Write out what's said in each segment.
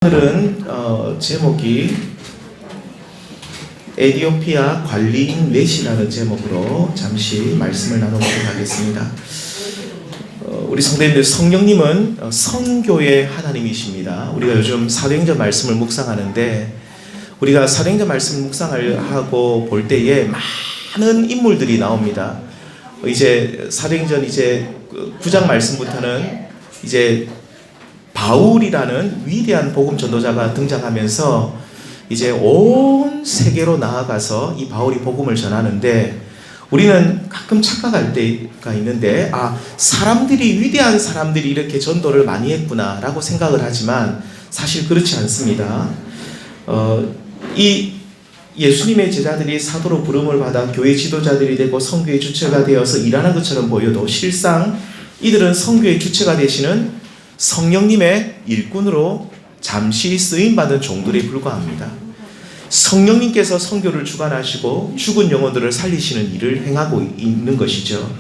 오늘은 제목이 에디오피아 관리인 넷이라는 제목으로 잠시 말씀을 나눠보도록 하겠습니다. 우리 성도님들, 성령님은 성교의 하나님이십니다. 우리가 요즘 사도행전 말씀을 묵상하는데, 우리가 사도행전 말씀을 묵상하고 볼 때에 많은 인물들이 나옵니다. 이제 사도행전 9장 말씀부터는 이제 바울이라는 위대한 복음 전도자가 등장하면서 이제 온 세계로 나아가서 이 바울이 복음을 전하는데, 우리는 가끔 착각할 때가 있는데, 위대한 사람들이 이렇게 전도를 많이 했구나 라고 생각을 하지만 사실 그렇지 않습니다. 이 예수님의 제자들이 사도로 부름을 받아 교회 지도자들이 되고 선교의 주체가 되어서 일하는 것처럼 보여도 실상 이들은 선교의 주체가 되시는 성령님의 일꾼으로 잠시 쓰임받은 종들에 불과합니다. 성령님께서 선교를 주관하시고 죽은 영혼들을 살리시는 일을 행하고 있는 것이죠.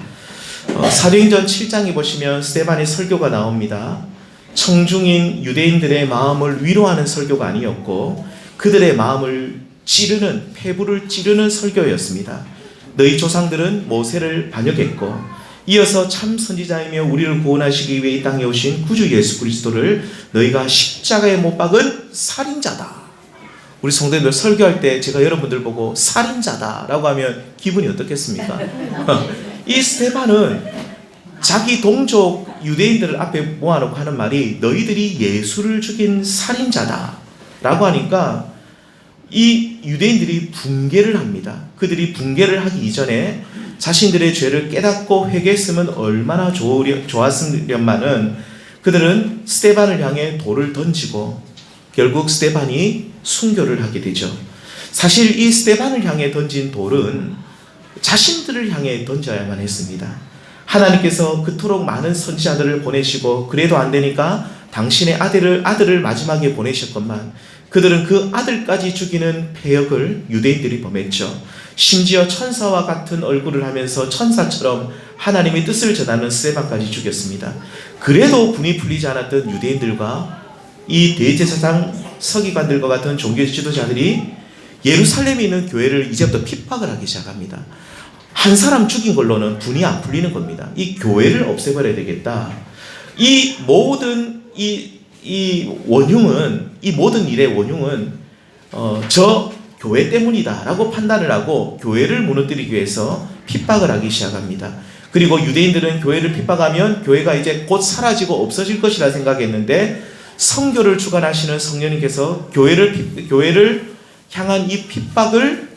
사도행전 7장에 보시면 스데반의 설교가 나옵니다. 청중인 유대인들의 마음을 위로하는 설교가 아니었고 그들의 마음을 찌르는, 폐부를 찌르는 설교였습니다. 너희 조상들은 모세를 반역했고 이어서 참 선지자이며 우리를 구원하시기 위해 이 땅에 오신 구주 예수 그리스도를 너희가 십자가에 못 박은 살인자다. 우리 성도님들, 설교할 때 제가 여러분들 보고 살인자다 라고 하면 기분이 어떻겠습니까? 이 스데반은 자기 동족 유대인들을 앞에 모아놓고 하는 말이 너희들이 예수를 죽인 살인자다 라고 하니까 이 유대인들이 붕괴를 합니다. 그들이 붕괴를 하기 이전에 자신들의 죄를 깨닫고 회개했으면 얼마나 좋았으련마는 그들은 스데반을 향해 돌을 던지고 결국 스데반이 순교를 하게 되죠. 사실 이 스데반을 향해 던진 돌은 자신들을 향해 던져야만 했습니다. 하나님께서 그토록 많은 선지자들을 보내시고 그래도 안 되니까 당신의 아들을 마지막에 보내셨건만 그들은 그 아들까지 죽이는 패역을 유대인들이 범했죠. 심지어 천사와 같은 얼굴을 하면서 천사처럼 하나님의 뜻을 전하는 스데반까지 죽였습니다. 그래도 분이 풀리지 않았던 유대인들과 이 대제사장 서기관들과 같은 종교 지도자들이 예루살렘에 있는 교회를 이제부터 핍박을 하기 시작합니다. 한 사람 죽인 걸로는 분이 안 풀리는 겁니다. 이 교회를 없애버려야 되겠다. 이 모든 모든 일의 원흉은 저 교회 때문이다 라고 판단을 하고 교회를 무너뜨리기 위해서 핍박을 하기 시작합니다. 그리고 유대인들은 교회를 핍박하면 교회가 이제 곧 사라지고 없어질 것이라 생각했는데 선교를 주관하시는 성령님께서 교회를 향한 이 핍박을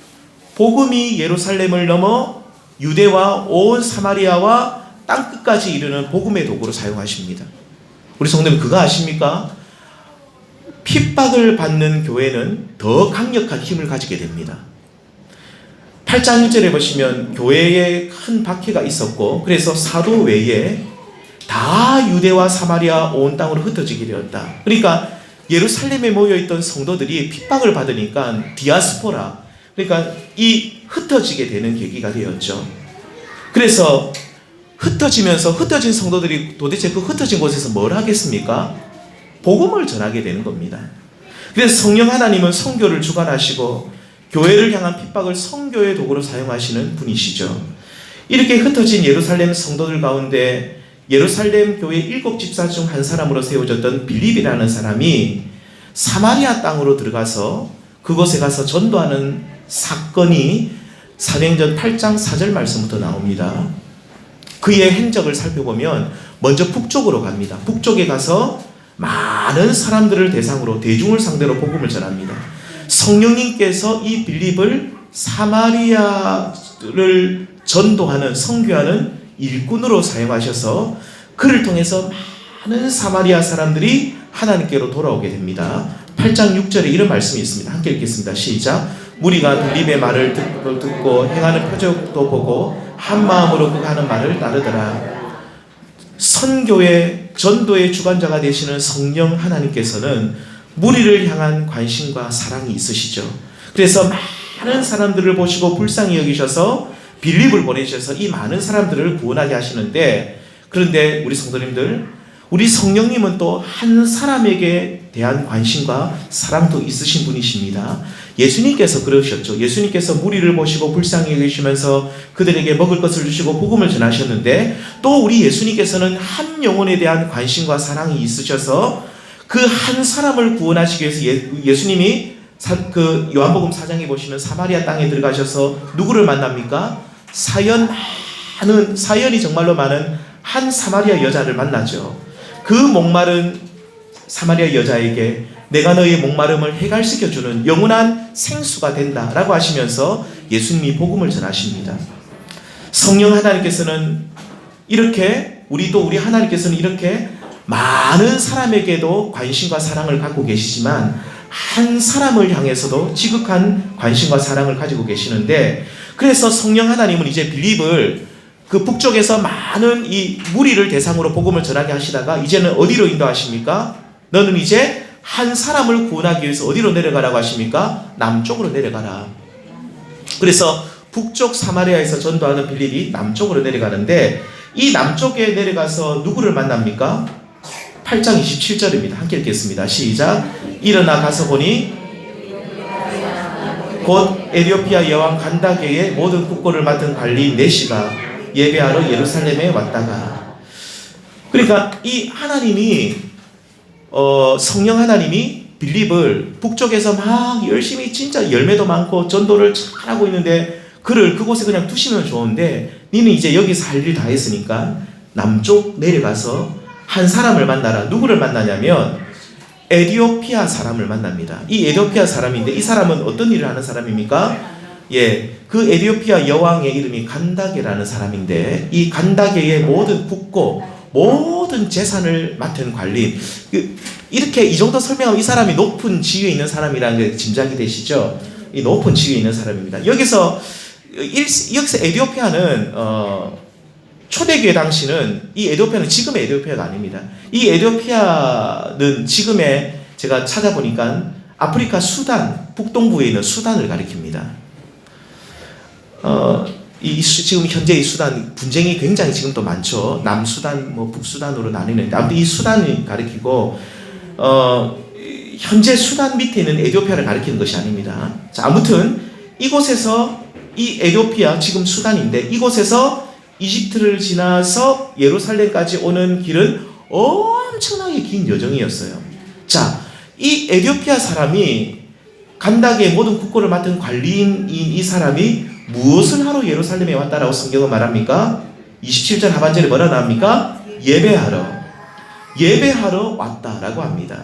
복음이 예루살렘을 넘어 유대와 온 사마리아와 땅끝까지 이르는 복음의 도구로 사용하십니다. 우리 성도님, 그거 아십니까? 핍박을 받는 교회는 더 강력한 힘을 가지게 됩니다. 8장 1절에 보시면 교회에 큰 박해가 있었고 그래서 사도 외에 다 유대와 사마리아 온 땅으로 흩어지게 되었다. 그러니까 예루살렘에 모여있던 성도들이 핍박을 받으니까 디아스포라, 그러니까 이 흩어지게 되는 계기가 되었죠. 그래서 흩어지면서 흩어진 성도들이 도대체 그 흩어진 곳에서 뭘 하겠습니까? 복음을 전하게 되는 겁니다. 그래서 성령 하나님은 선교를 주관하시고 교회를 향한 핍박을 선교의 도구로 사용하시는 분이시죠. 이렇게 흩어진 예루살렘 성도들 가운데 예루살렘 교회 7집사 중 한 사람으로 세워졌던 빌립이라는 사람이 사마리아 땅으로 들어가서 그곳에 가서 전도하는 사건이 사도행전 8장 4절 말씀부터 나옵니다. 그의 행적을 살펴보면 먼저 북쪽으로 갑니다. 북쪽에 가서 많은 사람들을 대상으로 대중을 상대로 복음을 전합니다. 성령님께서 이 빌립을 사마리아를 전도하는, 선교하는 일꾼으로 사용하셔서 그를 통해서 많은 사마리아 사람들이 하나님께로 돌아오게 됩니다. 8장 6절에 이런 말씀이 있습니다. 함께 읽겠습니다. 시작. 무리가 빌립의 말을 듣고 행하는 표적도 보고 한 마음으로 그가 하는 말을 따르더라. 선교의 전도의 주관자가 되시는 성령 하나님께서는 무리를 향한 관심과 사랑이 있으시죠. 그래서 많은 사람들을 보시고 불쌍히 여기셔서 빌립을 보내주셔서 이 많은 사람들을 구원하게 하시는데, 그런데 우리 성도님들, 우리 성령님은 또 한 사람에게 대한 관심과 사랑도 있으신 분이십니다. 예수님께서 그러셨죠. 예수님께서 무리를 보시고 불쌍히 여기시면서 그들에게 먹을 것을 주시고 복음을 전하셨는데, 또 우리 예수님께서는 한 영혼에 대한 관심과 사랑이 있으셔서 그 한 사람을 구원하시기 위해서 예수님이 그 요한복음 4장에 보시면 사마리아 땅에 들어가셔서 누구를 만납니까? 사연이 정말로 많은 한 사마리아 여자를 만나죠. 그 목마른 사마리아 여자에게 내가 너의 목마름을 해갈시켜주는 영원한 생수가 된다라고 하시면서 예수님이 복음을 전하십니다. 성령 하나님께서는 이렇게 우리 하나님께서는 이렇게 많은 사람에게도 관심과 사랑을 갖고 계시지만 한 사람을 향해서도 지극한 관심과 사랑을 가지고 계시는데, 그래서 성령 하나님은 이제 빌립을 그 북쪽에서 많은 이 무리를 대상으로 복음을 전하게 하시다가 이제는 어디로 인도하십니까? 너는 이제 한 사람을 구원하기 위해서 어디로 내려가라고 하십니까? 남쪽으로 내려가라. 그래서 북쪽 사마리아에서 전도하는 빌립이 남쪽으로 내려가는데, 이 남쪽에 내려가서 누구를 만납니까? 8장 27절입니다. 함께 읽겠습니다. 시작. 일어나 가서 보니 곧 에티오피아 여왕 간다게의 모든 국고를 맡은 관리인 네시가 예배하러 예루살렘에 왔다가. 그러니까 이 하나님이 성령 하나님이 빌립을 북쪽에서 막 열심히 진짜 열매도 많고 전도를 잘하고 있는데 그를 그곳에 그냥 두시면 좋은데, 니는 이제 여기서 할 일 다 했으니까 남쪽 내려가서 한 사람을 만나라. 누구를 만나냐면 에티오피아 사람을 만납니다. 이 에티오피아 사람인데 이 사람은 어떤 일을 하는 사람입니까? 그 에티오피아 여왕의 이름이 간다게라는 사람인데, 이 간다게의 모든 국고, 모든 재산을 맡은 관리인. 이렇게 이 정도 설명하면 이 사람이 높은 지위에 있는 사람이라는 게 짐작이 되시죠? 이 높은 지위에 있는 사람입니다. 여기서 에티오피아는 초대교회 당시는 이 에티오피아는 지금의 에티오피아가 아닙니다. 이 에티오피아는 지금의, 제가 찾아보니까 아프리카 수단, 북동부에 있는 수단을 가리킵니다. 지금 현재 이 수단 분쟁이 굉장히 지금도 많죠. 남수단, 북수단으로 나뉘는데 아무튼 이 수단을 가리키고 현재 수단 밑에 있는 에티오피아를 가리키는 것이 아닙니다. 자, 아무튼 이곳에서 이 에티오피아 지금 수단인데 이곳에서 이집트를 지나서 예루살렘까지 오는 길은 엄청나게 긴 여정이었어요. 자, 이 에티오피아 사람이 간다게의 모든 국고를 맡은 관리인인 이 사람이 무엇을 하러 예루살렘에 왔다라고 성경은 말합니까? 27절 하반절에 뭐라 나옵니까? 예배하러 왔다라고 합니다.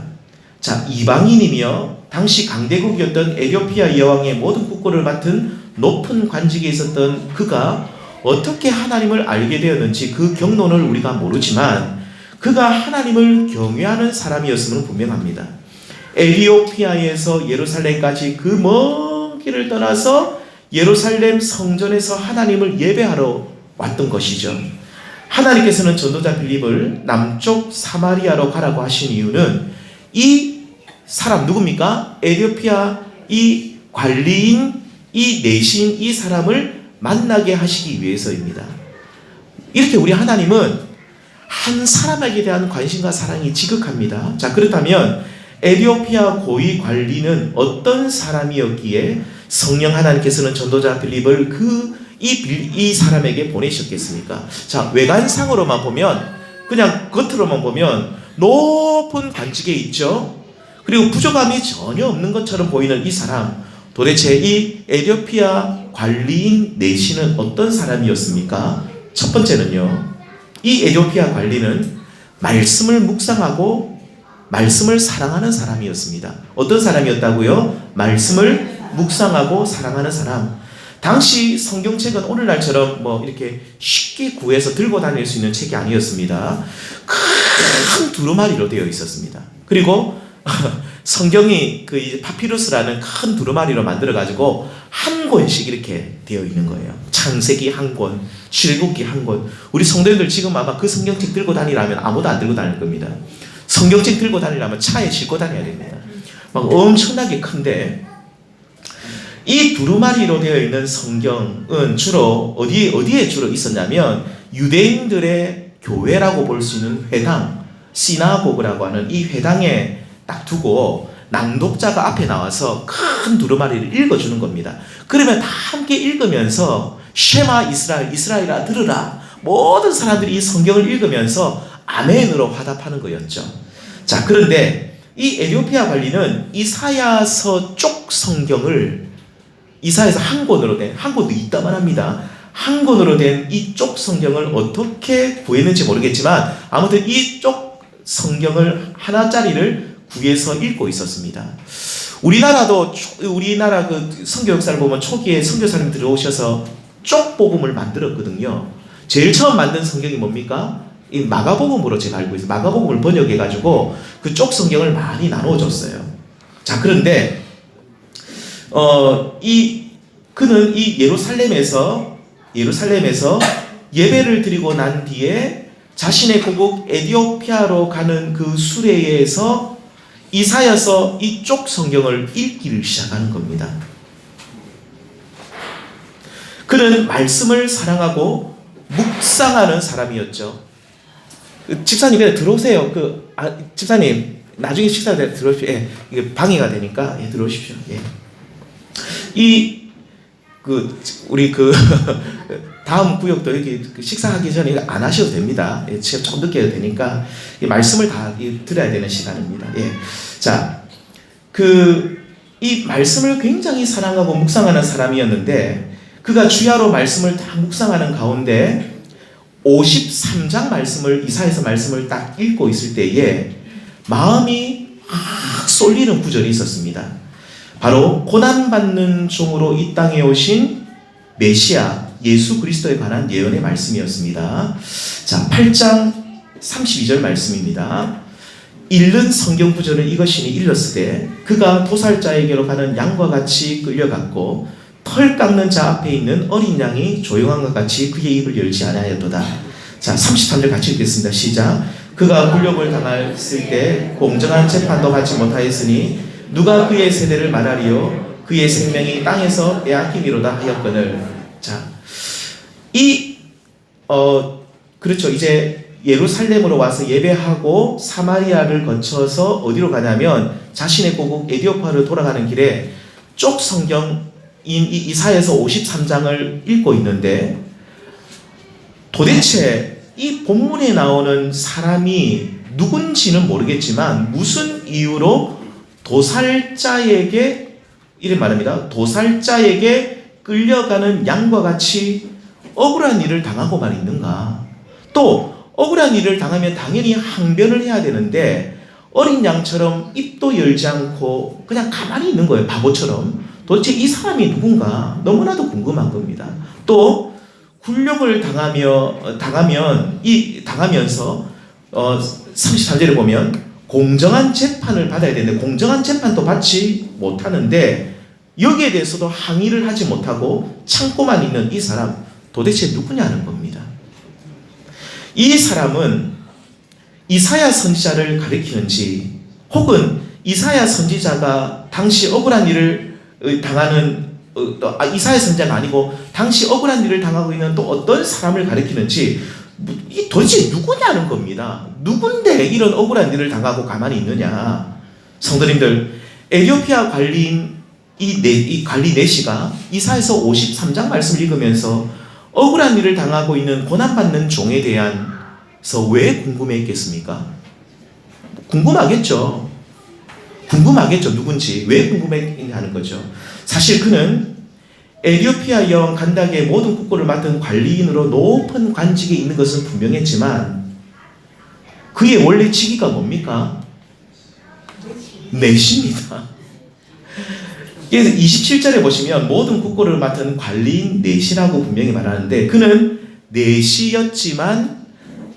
자, 이방인이며 당시 강대국이었던 에티오피아 여왕의 모든 국고를 맡은 높은 관직에 있었던 그가 어떻게 하나님을 알게 되었는지 그 경로는 우리가 모르지만 그가 하나님을 경외하는 사람이었음은 분명합니다. 에티오피아에서 예루살렘까지 그 먼 길을 떠나서 예루살렘 성전에서 하나님을 예배하러 왔던 것이죠. 하나님께서는 전도자 빌립을 남쪽 사마리아로 가라고 하신 이유는 이 사람 누굽니까? 에티오피아 이 관리인, 이 내신 이 사람을 만나게 하시기 위해서입니다. 이렇게 우리 하나님은 한 사람에게 대한 관심과 사랑이 지극합니다. 자, 그렇다면 에티오피아 고위 관리는 어떤 사람이었기에 성령 하나님께서는 전도자 빌립을 이 사람에게 보내셨겠습니까? 자, 외관상으로만 보면, 그냥 겉으로만 보면 높은 관직에 있죠. 그리고 부족함이 전혀 없는 것처럼 보이는 이 사람, 도대체 이 에티오피아 관리인 내시는 어떤 사람이었습니까? 첫 번째는요, 이 에티오피아 관리는 말씀을 묵상하고 말씀을 사랑하는 사람이었습니다. 어떤 사람이었다고요? 말씀을 묵상하고 사랑하는 사람. 당시 성경책은 오늘날처럼 이렇게 쉽게 구해서 들고 다닐 수 있는 책이 아니었습니다. 큰 두루마리로 되어 있었습니다. 그리고 성경이 그 파피루스라는 큰 두루마리로 만들어가지고 한 권씩 이렇게 되어 있는 거예요. 창세기 한 권, 출애굽기 한 권. 우리 성도님들 지금 아마 그 성경책 들고 다니라면 아무도 안 들고 다닐 겁니다. 성경책 들고 다니려면 차에 싣고 다녀야 됩니다. 막 엄청나게 큰데, 이 두루마리로 되어 있는 성경은 주로 어디에 주로 있었냐면 유대인들의 교회라고 볼 수 있는 회당, 시나고그라고 하는 이 회당에 딱 두고 낭독자가 앞에 나와서 큰 두루마리를 읽어주는 겁니다. 그러면 다 함께 읽으면서 쉐마 이스라엘, 이스라엘아 들으라, 모든 사람들이 이 성경을 읽으면서 아멘으로 화답하는 거였죠. 자, 그런데 이 에티오피아 관리는 이사야서 쪽 성경을, 이사야서 한 권으로 된, 한 권도 있다만 합니다. 한 권으로 된 이 쪽 성경을 어떻게 구했는지 모르겠지만 아무튼 이 쪽 성경을 하나짜리를 구해서 읽고 있었습니다. 우리나라도, 우리나라 그 선교 역사를 보면 초기에 선교사님 들어오셔서 쪽 복음을 만들었거든요. 제일 처음 만든 성경이 뭡니까? 이 마가복음으로 제가 알고 있어요. 마가복음을 번역해가지고 그 쪽 성경을 많이 나눠줬어요. 자, 그런데 그는 이 예루살렘에서 예배를 드리고 난 뒤에 자신의 고국 에티오피아로 가는 그 수레에서 이사야서 이쪽 성경을 읽기를 시작하는 겁니다. 그는 말씀을 사랑하고 묵상하는 사람이었죠. 집사님, 그냥 들어오세요. 집사님, 나중에 식사 때 들어오십시오. 예, 이게 방해가 되니까, 예, 들어오십시오. 예. 우리 다음 구역도 이렇게 식사하기 전에 안 하셔도 됩니다. 예, 지금 조금 늦게 해도 되니까, 이 말씀을 다 들어야 되는 시간입니다. 예. 자, 이 말씀을 굉장히 사랑하고 묵상하는 사람이었는데, 그가 주야로 말씀을 다 묵상하는 가운데 53장 말씀을, 이사야서 말씀을 딱 읽고 있을 때에 마음이 막 쏠리는 구절이 있었습니다. 바로 고난받는 종으로 이 땅에 오신 메시아 예수 그리스도에 관한 예언의 말씀이었습니다. 자, 8장 32절 말씀입니다. 읽는 성경 구절은 이것이니 일렀으되 그가 도살자에게로 가는 양과 같이 끌려갔고 털 깎는 자 앞에 있는 어린 양이 조용한 것 같이 그의 입을 열지 아니하였도다. 자, 33절 같이 읽겠습니다. 시작. 그가 굴욕을 당했을 때 공정한 재판도 받지 못하였으니 누가 그의 세대를 말하리요? 그의 생명이 땅에서 빼앗기미로다 하였거늘. 자, 그렇죠. 이제 예루살렘으로 와서 예배하고 사마리아를 거쳐서 어디로 가냐면 자신의 고국 에티오피아로 돌아가는 길에 쪽 성경인 이사야서 53장을 읽고 있는데 도대체 이 본문에 나오는 사람이 누군지는 모르겠지만 무슨 이유로 도살자에게, 이런 말입니다. 도살자에게 끌려가는 양과 같이 억울한 일을 당하고만 있는가? 또 억울한 일을 당하면 당연히 항변을 해야 되는데 어린 양처럼 입도 열지 않고 그냥 가만히 있는 거예요. 바보처럼. 도대체 이 사람이 누군가 너무나도 궁금한 겁니다. 또 굴욕을 당하면서 33절에 보면 공정한 재판을 받아야 되는데 공정한 재판도 받지 못하는데 여기에 대해서도 항의를 하지 못하고 참고만 있는 이 사람 도대체 누구냐는 겁니다. 이 사람은 이사야 선지자를 가리키는지 혹은 이사야 선지자가 당시 억울한 일을 당하는 이사야 선지자가 아니고 당시 억울한 일을 당하고 있는 또 어떤 사람을 가리키는지 이 도대체 누구냐는 겁니다. 누군데 이런 억울한 일을 당하고 가만히 있느냐. 성도님들, 에티오피아 관리인 이 관리 내시가 이사야서 53장 말씀을 읽으면서 억울한 일을 당하고 있는 고난받는 종에 대해서 왜 궁금해했겠습니까? 궁금하겠죠. 누군지 왜 궁금해하는 거죠. 사실 그는 에티오피아 여왕 간다게의 모든 국고를 맡은 관리인으로 높은 관직에 있는 것은 분명했지만 그의 원래 직위가 뭡니까? 내시입니다. 그래서 27절에 보시면 모든 국고를 맡은 관리인 내시라고 분명히 말하는데 그는 내시였지만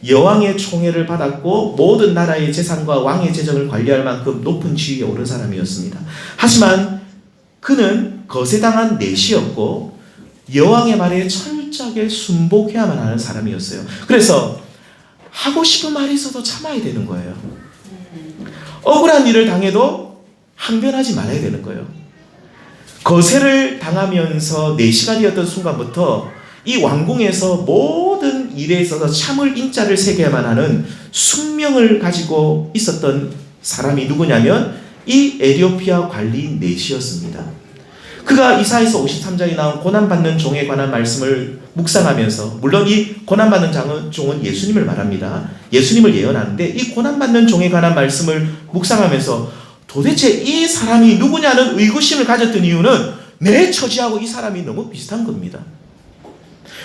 여왕의 총애를 받았고 모든 나라의 재산과 왕의 재정을 관리할 만큼 높은 지위에 오른 사람이었습니다. 하지만 그는 거세당한 내시였고 여왕의 말에 철저하게 순복해야만 하는 사람이었어요. 그래서 하고 싶은 말이 있어도 참아야 되는 거예요. 억울한 일을 당해도 항변하지 말아야 되는 거예요. 거세를 당하면서 내시가 되었던 순간부터 이 왕궁에서 모든 일에 있어서 참을 인자를 새겨야만 하는 숙명을 가지고 있었던 사람이 누구냐면 이 에디오피아 관리인 넷이었습니다. 그가 이사야서 53장에 나온 고난받는 종에 관한 말씀을 묵상하면서, 물론 이 고난받는 종은 예수님을 말합니다. 예수님을 예언하는데 이 고난받는 종에 관한 말씀을 묵상하면서 도대체 이 사람이 누구냐는 의구심을 가졌던 이유는 내 처지하고 이 사람이 너무 비슷한 겁니다.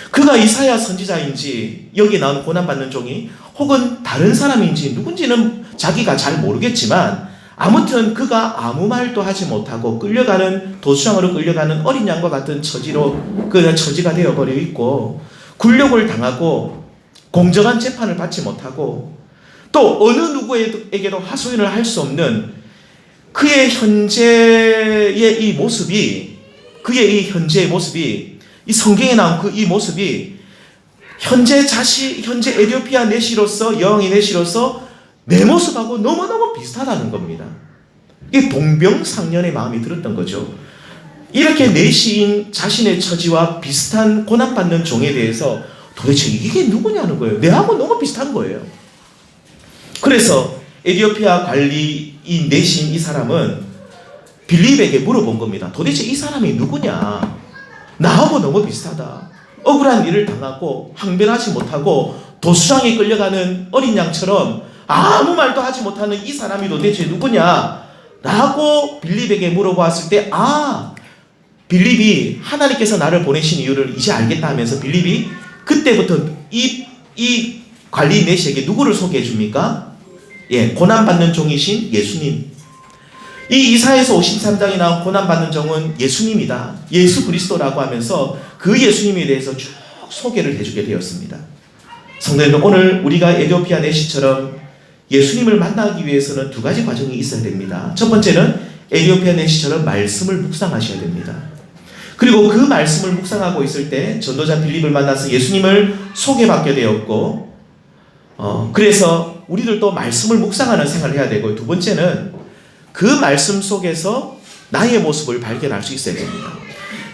그가 이사야 선지자인지 여기 나온 고난받는 종이 혹은 다른 사람인지 누군지는 자기가 잘 모르겠지만, 아무튼 그가 아무 말도 하지 못하고 도수장으로 끌려가는 어린 양과 같은 처지가 되어버려 있고, 굴욕을 당하고 공정한 재판을 받지 못하고 또 어느 누구에게도 하소연을 할 수 없는 그의 현재의 이 모습이, 이 성경에 나온 이 모습이 현재 에디오피아 내시로서, 여왕의 내시로서 내 모습하고 너무너무 비슷하다는 겁니다. 이게 동병상련의 마음이 들었던 거죠. 이렇게 내시인 자신의 처지와 비슷한 고난받는 종에 대해서 도대체 이게 누구냐는 거예요. 내하고 너무 비슷한 거예요. 그래서 에디오피아 관리인 내시인 이 사람은 빌립에게 물어본 겁니다. 도대체 이 사람이 누구냐? 나하고 너무 비슷하다. 억울한 일을 당하고 항변하지 못하고 도수장에 끌려가는 어린 양처럼 아무 말도 하지 못하는 이 사람이 도대체 누구냐? 라고 빌립에게 물어보았을 때, 빌립이 하나님께서 나를 보내신 이유를 이제 알겠다 하면서 빌립이 그때부터 이 관리인 내시에게 누구를 소개해 줍니까? 고난받는 종이신 예수님. 이 이사야서 53장에 나온 고난받는 종은 예수님이다, 예수 그리스도라고 하면서 그 예수님에 대해서 쭉 소개를 해주게 되었습니다. 성도님들, 오늘 우리가 에디오피아 내시처럼 예수님을 만나기 위해서는 두 가지 과정이 있어야 됩니다. 첫 번째는 에디오피아 내시처럼 말씀을 묵상하셔야 됩니다. 그리고 그 말씀을 묵상하고 있을 때 전도자 빌립을 만나서 예수님을 소개받게 되었고, 그래서 우리들도 말씀을 묵상하는 생활을 해야 되고, 두 번째는 그 말씀 속에서 나의 모습을 발견할 수 있어야 됩니다.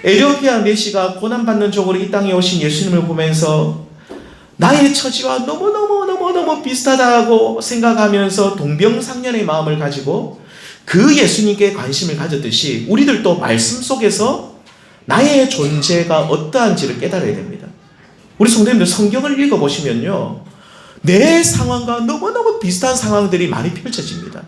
에디오피아 내시가 고난받는 종으로 이 땅에 오신 예수님을 보면서 나의 처지와 너무너무 비슷하다고 생각하면서 동병상련의 마음을 가지고 그 예수님께 관심을 가졌듯이 우리들도 말씀 속에서 나의 존재가 어떠한지를 깨달아야 됩니다. 우리 성도님들, 성경을 읽어보시면요, 내 상황과 너무너무 비슷한 상황들이 많이 펼쳐집니다.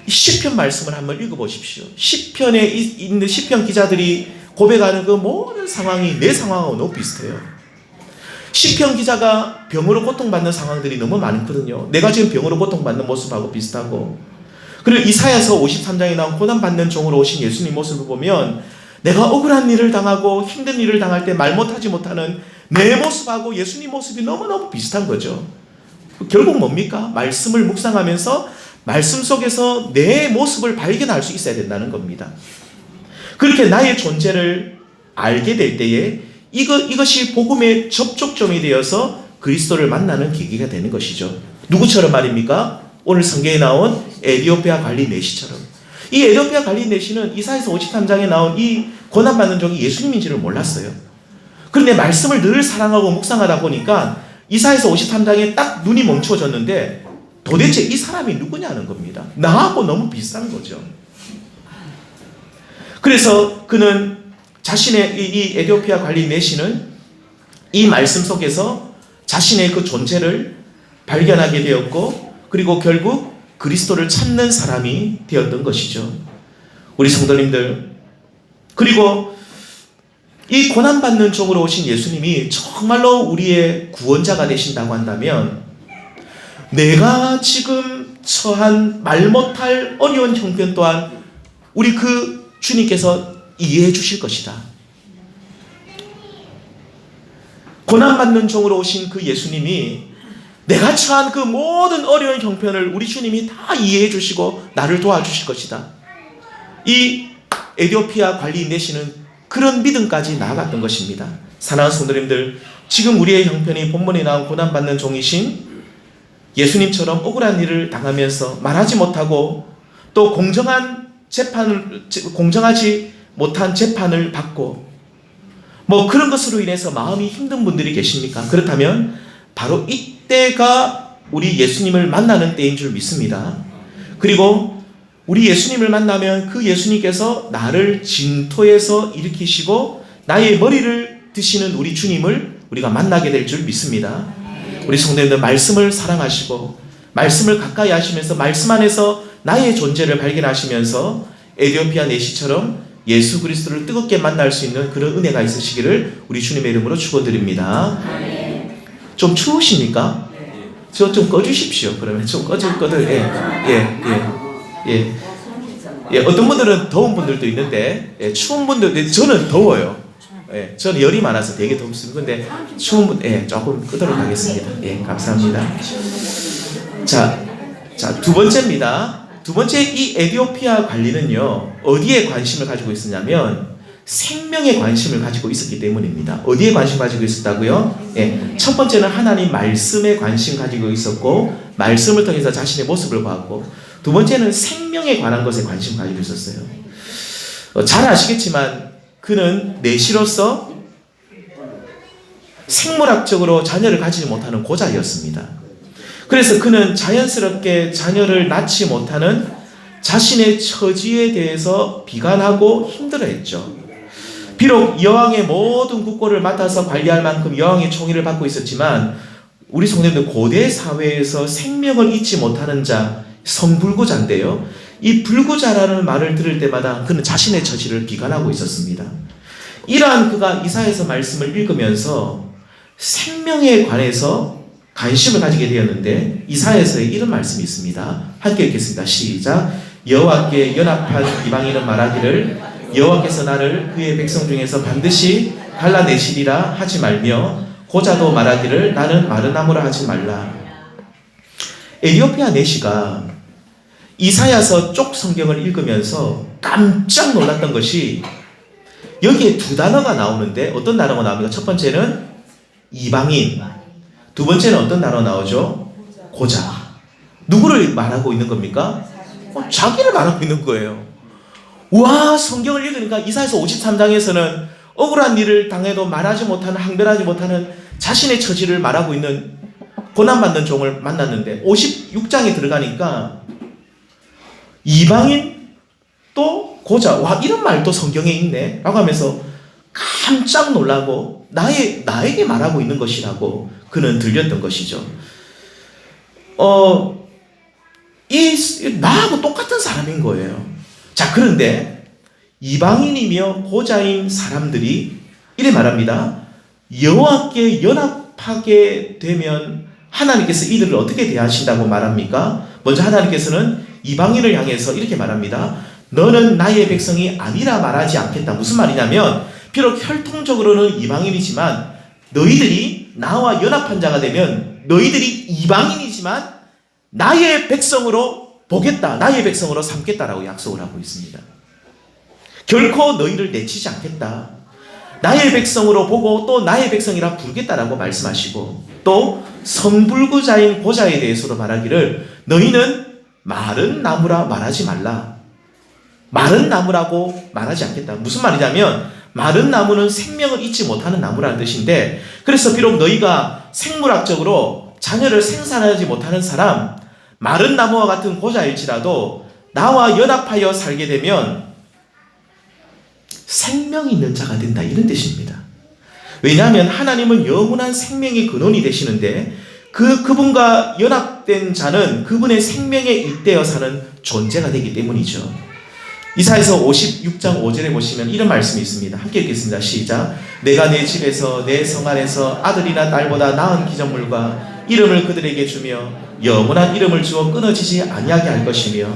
시편 말씀을 한번 읽어보십시오. 시편에 있는 시편 기자들이 고백하는 그 모든 상황이 내 상황하고 너무 비슷해요. 시편 기자가 병으로 고통받는 상황들이 너무 많거든요. 내가 지금 병으로 고통받는 모습하고 비슷하고, 그리고 이사야서 53장에 나온 고난받는 종으로 오신 예수님 모습을 보면 내가 억울한 일을 당하고 힘든 일을 당할 때 말 못하지 못하는 내 모습하고 예수님 모습이 너무너무 비슷한 거죠. 결국 뭡니까? 말씀을 묵상하면서 말씀 속에서 내 모습을 발견할 수 있어야 된다는 겁니다. 그렇게 나의 존재를 알게 될 때에 이것이 복음의 접촉점이 되어서 그리스도를 만나는 계기가 되는 것이죠. 누구처럼 말입니까? 오늘 성경에 나온 에디오피아 관리 내시처럼. 이 에디오피아 관리 내시는 이사야서 53장에 나온 이 고난받는 종이 예수님인지를 몰랐어요. 그런데 말씀을 늘 사랑하고 묵상하다 보니까 이사야서 53장에 딱 눈이 멈춰졌는데 도대체 이 사람이 누구냐는 겁니다. 나하고 너무 비슷한 거죠. 그래서 그는 자신의 이 에디오피아 관리 내시는 이 말씀 속에서 자신의 그 존재를 발견하게 되었고, 그리고 결국 그리스도를 찾는 사람이 되었던 것이죠. 우리 성도님들, 그리고 이 고난받는 종으로 오신 예수님이 정말로 우리의 구원자가 되신다고 한다면 내가 지금 처한 말 못할 어려운 형편 또한 우리 그 주님께서 이해해 주실 것이다. 고난받는 종으로 오신 그 예수님이 내가 처한 그 모든 어려운 형편을 우리 주님이 다 이해해 주시고 나를 도와주실 것이다. 이 에디오피아 관리인 내시는 그런 믿음까지 나아갔던 것입니다. 사랑하는 성도님들, 지금 우리의 형편이 본문에 나온 고난받는 종이신 예수님처럼 억울한 일을 당하면서 말하지 못하고 또 공정하지 못한 재판을 받고 그런 것으로 인해서 마음이 힘든 분들이 계십니까? 그렇다면 바로 이때가 우리 예수님을 만나는 때인 줄 믿습니다. 그리고 우리 예수님을 만나면 그 예수님께서 나를 진토에서 일으키시고 나의 머리를 드시는 우리 주님을 우리가 만나게 될 줄 믿습니다. 우리 성도님들 말씀을 사랑하시고 말씀을 가까이 하시면서 말씀 안에서 나의 존재를 발견하시면서 에디오피아 내시처럼 예수 그리스도를 뜨겁게 만날 수 있는 그런 은혜가 있으시기를 우리 주님의 이름으로 축원드립니다. 좀 추우십니까? 저 좀 꺼주십시오. 그러면 좀 꺼줄 거들. 어떤 분들은 더운 분들도 있는데 추운 분들 저는 더워요. 저는 열이 많아서 되게 덥습니다. 근데 추운 분 조금 끄도록 하겠습니다. 감사합니다. 자, 두 번째입니다. 두 번째 이 에디오피아 관리는요 어디에 관심을 가지고 있었냐면 생명에 관심을 가지고 있었기 때문입니다. 어디에 관심 가지고 있었다고요? 첫 번째는 하나님 말씀에 관심 가지고 있었고 말씀을 통해서 자신의 모습을 보았고 두 번째는 생명에 관한 것에 관심 가지고 있었어요. 잘 아시겠지만 그는 내시로서 생물학적으로 자녀를 가지지 못하는 고자였습니다. 그래서 그는 자연스럽게 자녀를 낳지 못하는 자신의 처지에 대해서 비관하고 힘들어했죠. 비록 여왕의 모든 국고를 맡아서 관리할 만큼 여왕의 총위를 받고 있었지만 우리 성도님들 고대 사회에서 생명을 잊지 못하는 자 성불구자인데요. 이 불구자라는 말을 들을 때마다 그는 자신의 처지를 비관하고 있었습니다. 이러한 그가 이사야서 말씀을 읽으면서 생명에 관해서 관심을 가지게 되었는데 이사야서에 이런 말씀이 있습니다. 함께 읽겠습니다. 시작. 여호와께 연합한 이방인은 말하기를 여호와께서 나를 그의 백성 중에서 반드시 갈라내시리라 하지 말며 고자도 말하기를 나는 마른 나무라 하지 말라. 에디오피아 내시가 이사야서 쪽 성경을 읽으면서 깜짝 놀랐던 것이 여기에 두 단어가 나오는데 어떤 단어가 나옵니까? 첫 번째는 이방인, 두 번째는 어떤 단어 나오죠? 고자. 누구를 말하고 있는 겁니까? 자기를 말하고 있는 거예요. 와, 성경을 읽으니까 이사야서 53장에서는 억울한 일을 당해도 말하지 못하는, 항변하지 못하는 자신의 처지를 말하고 있는 고난받는 종을 만났는데 56장에 들어가니까 이방인 또 고자, 와, 이런 말도 성경에 있네 라고 하면서 깜짝 놀라고 나에게 말하고 있는 것이라고 그는 들렸던 것이죠. 나하고 똑같은 사람인 거예요. 자, 그런데 이방인이며 고자인 사람들이 이래 말합니다. 여호와께 연합하게 되면 하나님께서 이들을 어떻게 대하신다고 말합니까? 먼저 하나님께서는 이방인을 향해서 이렇게 말합니다. 너는 나의 백성이 아니라 말하지 않겠다. 무슨 말이냐면 비록 혈통적으로는 이방인이지만 너희들이 나와 연합한 자가 되면 너희들이 이방인이지만 나의 백성으로 보겠다. 나의 백성으로 삼겠다라고 약속을 하고 있습니다. 결코 너희를 내치지 않겠다. 나의 백성으로 보고 또 나의 백성이라 부르겠다라고 말씀하시고 또 성불구자인 고자에 대해서도 말하기를 너희는 마른 나무라 말하지 말라. 마른 나무라고 말하지 않겠다. 무슨 말이냐면 마른 나무는 생명을 잊지 못하는 나무라는 뜻인데 그래서 비록 너희가 생물학적으로 자녀를 생산하지 못하는 사람 마른 나무와 같은 고자일지라도 나와 연합하여 살게 되면 생명이 있는 자가 된다 이런 뜻입니다. 왜냐하면 하나님은 영원한 생명의 근원이 되시는데 그분과 연합된 자는 그분의 생명에 잇대어 사는 존재가 되기 때문이죠. 이사야서 56장 5절에 보시면 이런 말씀이 있습니다. 함께 읽겠습니다. 시작. 내가 내 집에서 내 성 안에서 아들이나 딸보다 나은 기념물과 이름을 그들에게 주며 영원한 이름을 주어 끊어지지 아니하게 할 것이며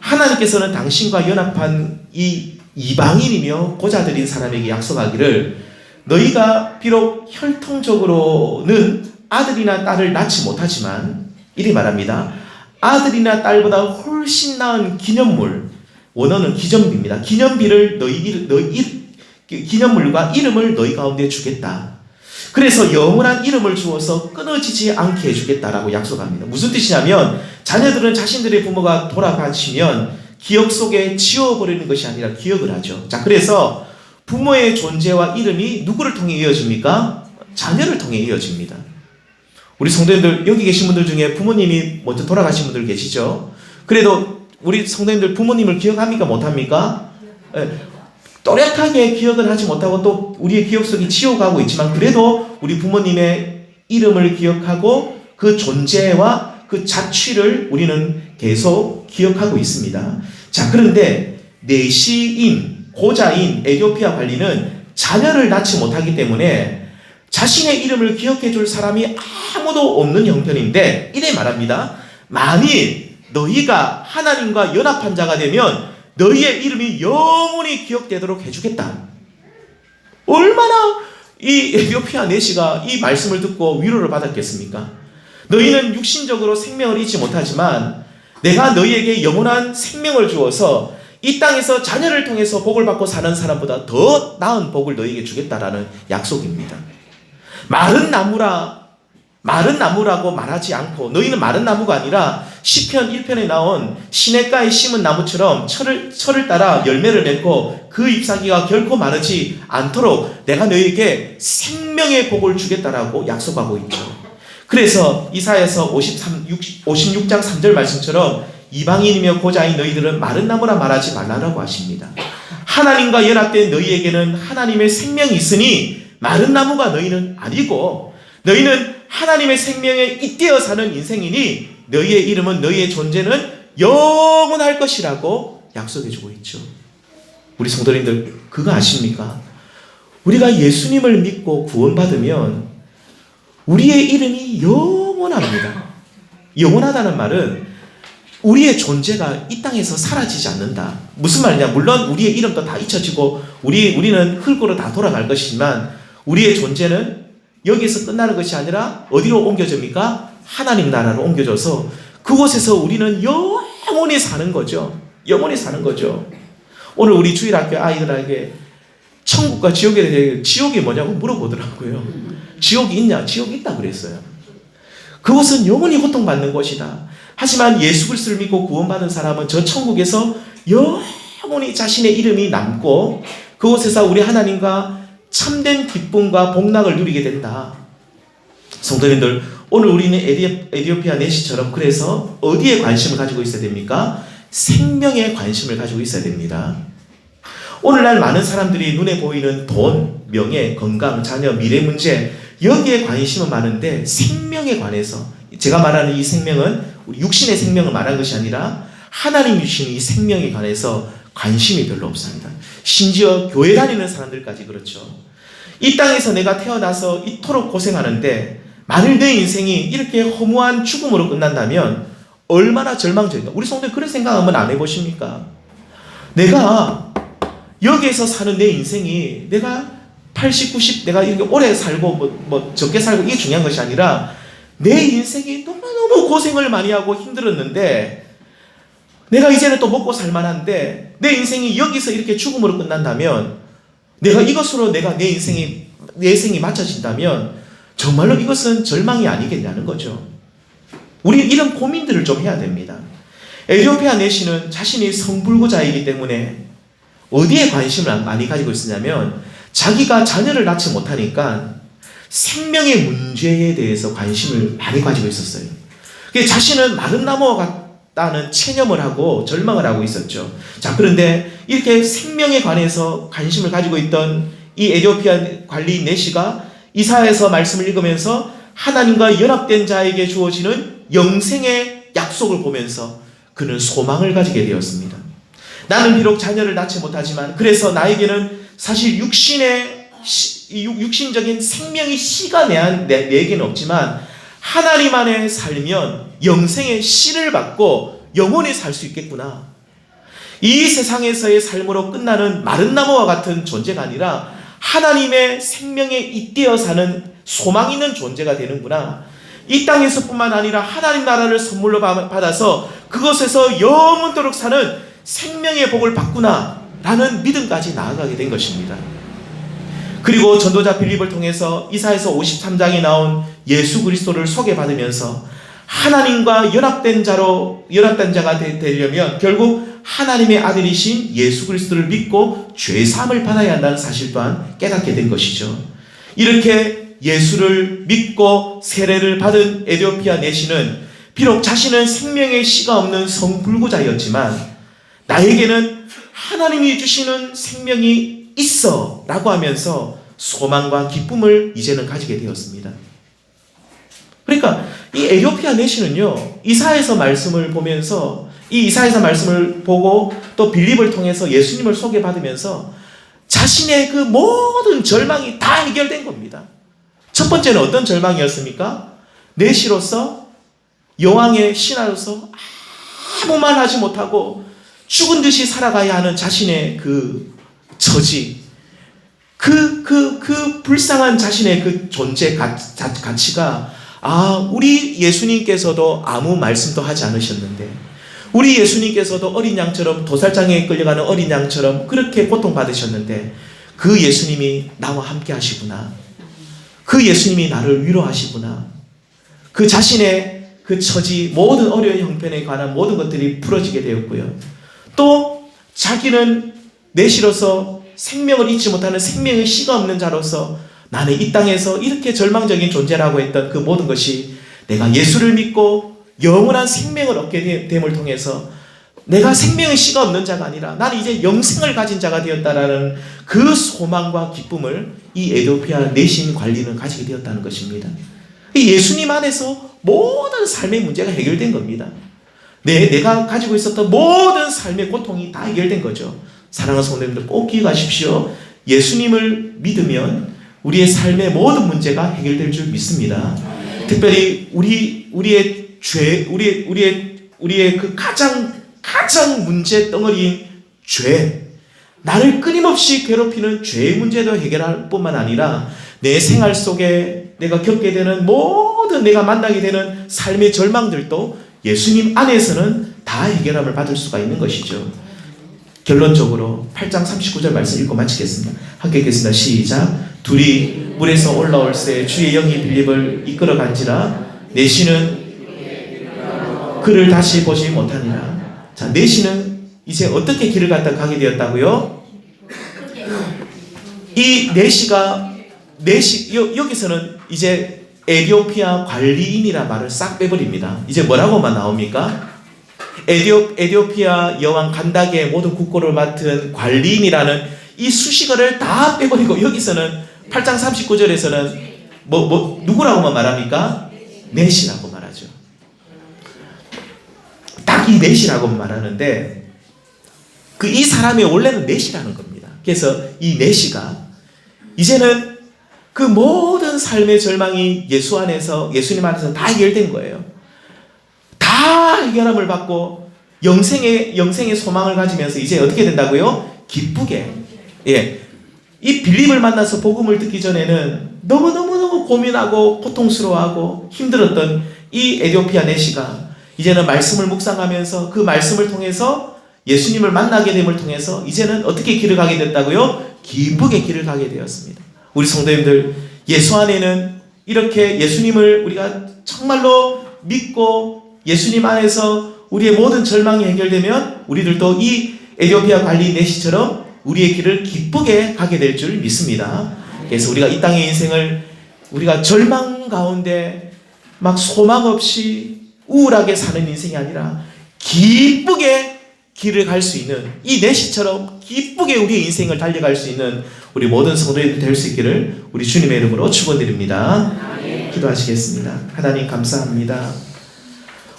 하나님께서는 당신과 연합한 이 이방인이며 고자들인 사람에게 약속하기를 너희가 비록 혈통적으로는 아들이나 딸을 낳지 못하지만 이리 말합니다. 아들이나 딸보다 훨씬 나은 기념물 원어는 기념비입니다. 기념비를 기념물과 이름을 너희 가운데 주겠다. 그래서 영원한 이름을 주어서 끊어지지 않게 해주겠다라고 약속합니다. 무슨 뜻이냐면 자녀들은 자신들의 부모가 돌아가시면 기억 속에 지워버리는 것이 아니라 기억을 하죠. 자, 그래서 부모의 존재와 이름이 누구를 통해 이어집니까? 자녀를 통해 이어집니다. 우리 성도님들 여기 계신 분들 중에 부모님이 먼저 돌아가신 분들 계시죠? 그래도 우리 성도님들 부모님을 기억합니까? 못합니까? 예, 또렷하게 기억을 하지 못하고 또 우리의 기억 속이 지워가고 있지만 그래도 우리 부모님의 이름을 기억하고 그 존재와 그 자취를 우리는 계속 기억하고 있습니다. 자, 그런데 내시인, 고자인 에디오피아 관리는 자녀를 낳지 못하기 때문에 자신의 이름을 기억해 줄 사람이 아무도 없는 형편인데 이래 말합니다. 만일 너희가 하나님과 연합한 자가 되면 너희의 이름이 영원히 기억되도록 해주겠다. 얼마나 이 에디오피아 내시가 이 말씀을 듣고 위로를 받았겠습니까? 너희는 육신적으로 생명을 잊지 못하지만 내가 너희에게 영원한 생명을 주어서 이 땅에서 자녀를 통해서 복을 받고 사는 사람보다 더 나은 복을 너희에게 주겠다라는 약속입니다. 마른 나무라고 말하지 않고 너희는 마른 나무가 아니라 시편 1편에 나온 시냇가에 심은 나무처럼 철을 따라 열매를 맺고 그 잎사귀가 결코 마르지 않도록 내가 너희에게 생명의 복을 주겠다라고 약속하고 있죠. 그래서 이사야서 56장 3절 말씀처럼 이방인이며 고자인 너희들은 마른 나무라 말하지 말라라고 하십니다. 하나님과 연합된 너희에게는 하나님의 생명이 있으니 마른 나무가 너희는 아니고 너희는 하나님의 생명에 잇대어 사는 인생이니 너희의 이름은 너희의 존재는 영원할 것이라고 약속해주고 있죠. 우리 성도님들 그거 아십니까? 우리가 예수님을 믿고 구원받으면 우리의 이름이 영원합니다. 영원하다는 말은 우리의 존재가 이 땅에서 사라지지 않는다. 무슨 말이냐? 물론 우리의 이름도 다 잊혀지고 우리는 흙으로 다 돌아갈 것이지만 우리의 존재는 여기에서 끝나는 것이 아니라 어디로 옮겨집니까? 하나님 나라로 옮겨져서 그곳에서 우리는 영원히 사는 거죠. 영원히 사는 거죠. 오늘 우리 주일학교 아이들에게 천국과 지옥에 대해 지옥이 뭐냐고 물어보더라고요. 지옥이 있냐? 지옥이 있다 그랬어요. 그곳은 영원히 고통받는 곳이다. 하지만 예수 그리스도를 믿고 구원받은 사람은 저 천국에서 영원히 자신의 이름이 남고 그곳에서 우리 하나님과 참된 기쁨과 복락을 누리게 된다. 성도님들, 오늘 우리는 에디오피아 내시처럼 그래서 어디에 관심을 가지고 있어야 됩니까? 생명에 관심을 가지고 있어야 됩니다. 오늘날 많은 사람들이 눈에 보이는 돈, 명예, 건강, 자녀, 미래 문제 여기에 관심은 많은데 생명에 관해서 제가 말하는 이 생명은 우리 육신의 생명을 말한 것이 아니라 하나님 주신 이 생명에 관해서 관심이 별로 없습니다. 심지어 교회 다니는 사람들까지 그렇죠. 이 땅에서 내가 태어나서 이토록 고생하는데 만일 내 인생이 이렇게 허무한 죽음으로 끝난다면 얼마나 절망적인가. 우리 성도님 그런 생각 한번 안 해보십니까? 내가 여기에서 사는 내 인생이 내가 80, 90 내가 이렇게 오래 살고 뭐 적게 살고 이게 중요한 것이 아니라 내 인생이 너무너무 고생을 많이 하고 힘들었는데 내가 이제는 또 먹고 살만한데 내 인생이 여기서 이렇게 죽음으로 끝난다면 내가 이것으로 내가 내 인생이 맞춰진다면 정말로 이것은 절망이 아니겠냐는 거죠. 우리 이런 고민들을 좀 해야 됩니다. 에디오피아 내시는 자신이 성불구자이기 때문에 어디에 관심을 많이 가지고 있었냐면 자기가 자녀를 낳지 못하니까 생명의 문제에 대해서 관심을 많이 가지고 있었어요. 자신은 마른 나무와 같다는 체념을 하고 절망을 하고 있었죠. 자, 그런데 이렇게 생명에 관해서 관심을 가지고 있던 이 에디오피아 관리 내시가 이사야에서 말씀을 읽으면서 하나님과 연합된 자에게 주어지는 영생의 약속을 보면서 그는 소망을 가지게 되었습니다. 나는 비록 자녀를 낳지 못하지만 그래서 나에게는 사실 육신적인 생명의 씨가 내게는 없지만 하나님 안에 살면 영생의 씨를 받고 영원히 살 수 있겠구나. 이 세상에서의 삶으로 끝나는 마른 나무와 같은 존재가 아니라 하나님의 생명에 잇대어 사는 소망 있는 존재가 되는구나. 이 땅에서뿐만 아니라 하나님 나라를 선물로 받아서 그것에서 영원토록 사는 생명의 복을 받구나 라는 믿음까지 나아가게 된 것입니다. 그리고 전도자 빌립을 통해서 이사야서 53장에 나온 예수 그리스도를 소개받으면서 하나님과 연합된 자가 되려면 결국 하나님의 아들이신 예수 그리스도를 믿고 죄사함을 받아야 한다는 사실 또한 깨닫게 된 것이죠. 이렇게 예수를 믿고 세례를 받은 에디오피아 내시는 비록 자신은 생명의 씨가 없는 성불구자였지만 나에게는 하나님이 주시는 생명이 있어 라고 하면서 소망과 기쁨을 이제는 가지게 되었습니다. 그러니까 이 에디오피아 내시는요, 이사야서 말씀을 보면서, 이 이사야서 말씀을 보고 또 빌립을 통해서 예수님을 소개받으면서 자신의 그 모든 절망이 다 해결된 겁니다. 첫 번째는 어떤 절망이었습니까? 내시로서, 여왕의 신하로서 아무 말 하지 못하고 죽은 듯이 살아가야 하는 자신의 그 처지, 그 불쌍한 자신의 그 존재 가치가, 우리 예수님께서도 아무 말씀도 하지 않으셨는데, 우리 예수님께서도 어린 양처럼, 도살장에 끌려가는 어린 양처럼 그렇게 고통받으셨는데, 그 예수님이 나와 함께 하시구나. 그 예수님이 나를 위로하시구나. 그 자신의 그 처지, 모든 어려운 형편에 관한 모든 것들이 풀어지게 되었고요. 또 자기는 내시로서 생명을 잊지 못하는 생명의 씨가 없는 자로서 나는 이 땅에서 이렇게 절망적인 존재라고 했던 그 모든 것이 내가 예수를 믿고 영원한 생명을 얻게 됨을 통해서 내가 생명의 씨가 없는 자가 아니라 나는 이제 영생을 가진 자가 되었다라는 그 소망과 기쁨을 이 에디오피아 내신 관리는 가지게 되었다는 것입니다. 예수님 안에서 모든 삶의 문제가 해결된 겁니다. 내가 가지고 있었던 모든 삶의 고통이 다 해결된 거죠. 사랑하는 성도님들 꼭 기억하십시오. 예수님을 믿으면 우리의 삶의 모든 문제가 해결될 줄 믿습니다. 특별히 우리의 죄, 우리의 그 가장 문제 덩어리인 죄, 나를 끊임없이 괴롭히는 죄의 문제도 해결할 뿐만 아니라 내 생활 속에 내가 겪게 되는 모든 내가 만나게 되는 삶의 절망들도 예수님 안에서는 다 해결함을 받을 수가 있는 것이죠. 결론적으로 8장 39절 말씀 읽고 마치겠습니다. 함께 읽겠습니다. 시작. 둘이 물에서 올라올새 주의 영이 빌립을 이끌어 간지라 내시는 그를 다시 보지 못하니라. 자, 내시는 이제 어떻게 길을 갖다 가게 되었다고요? 이 내시가 여기서는 이제 에디오피아 관리인이라 말을 싹 빼버립니다. 이제 뭐라고만 나옵니까? 에디오피아 여왕 간다게의 모든 국고를 맡은 관리인이라는 이 수식어를 다 빼버리고 여기서는 8장 39절에서는 누구라고만 말합니까? 내시라고 말하죠. 딱 이 내시라고 말하는데 이 사람이 원래는 내시라는 겁니다. 그래서 이 내시가 이제는 그 모든 삶의 절망이 예수님 안에서 다 해결된 거예요. 다 해결함을 받고 영생의 소망을 가지면서 이제 어떻게 된다고요? 기쁘게. 이 빌립을 만나서 복음을 듣기 전에는 너무너무 고민하고 고통스러워하고 힘들었던 이 에디오피아 내시가 이제는 말씀을 묵상하면서 그 말씀을 통해서 예수님을 만나게 됨을 통해서 이제는 어떻게 길을 가게 됐다고요? 기쁘게 길을 가게 되었습니다. 우리 성도님들, 예수 안에는 이렇게 예수님을 우리가 정말로 믿고 예수님 안에서 우리의 모든 절망이 해결되면 우리들도 이 에디오피아 관리인 내시처럼 우리의 길을 기쁘게 가게 될 줄 믿습니다. 그래서 우리가 이 땅의 인생을 우리가 절망 가운데 막 소망 없이 우울하게 사는 인생이 아니라 기쁘게 길을 갈 수 있는 이 내시처럼 기쁘게 우리의 인생을 달려갈 수 있는 우리 모든 성도님들 될 수 있기를 우리 주님의 이름으로 축원드립니다. 기도하시겠습니다. 하나님 감사합니다.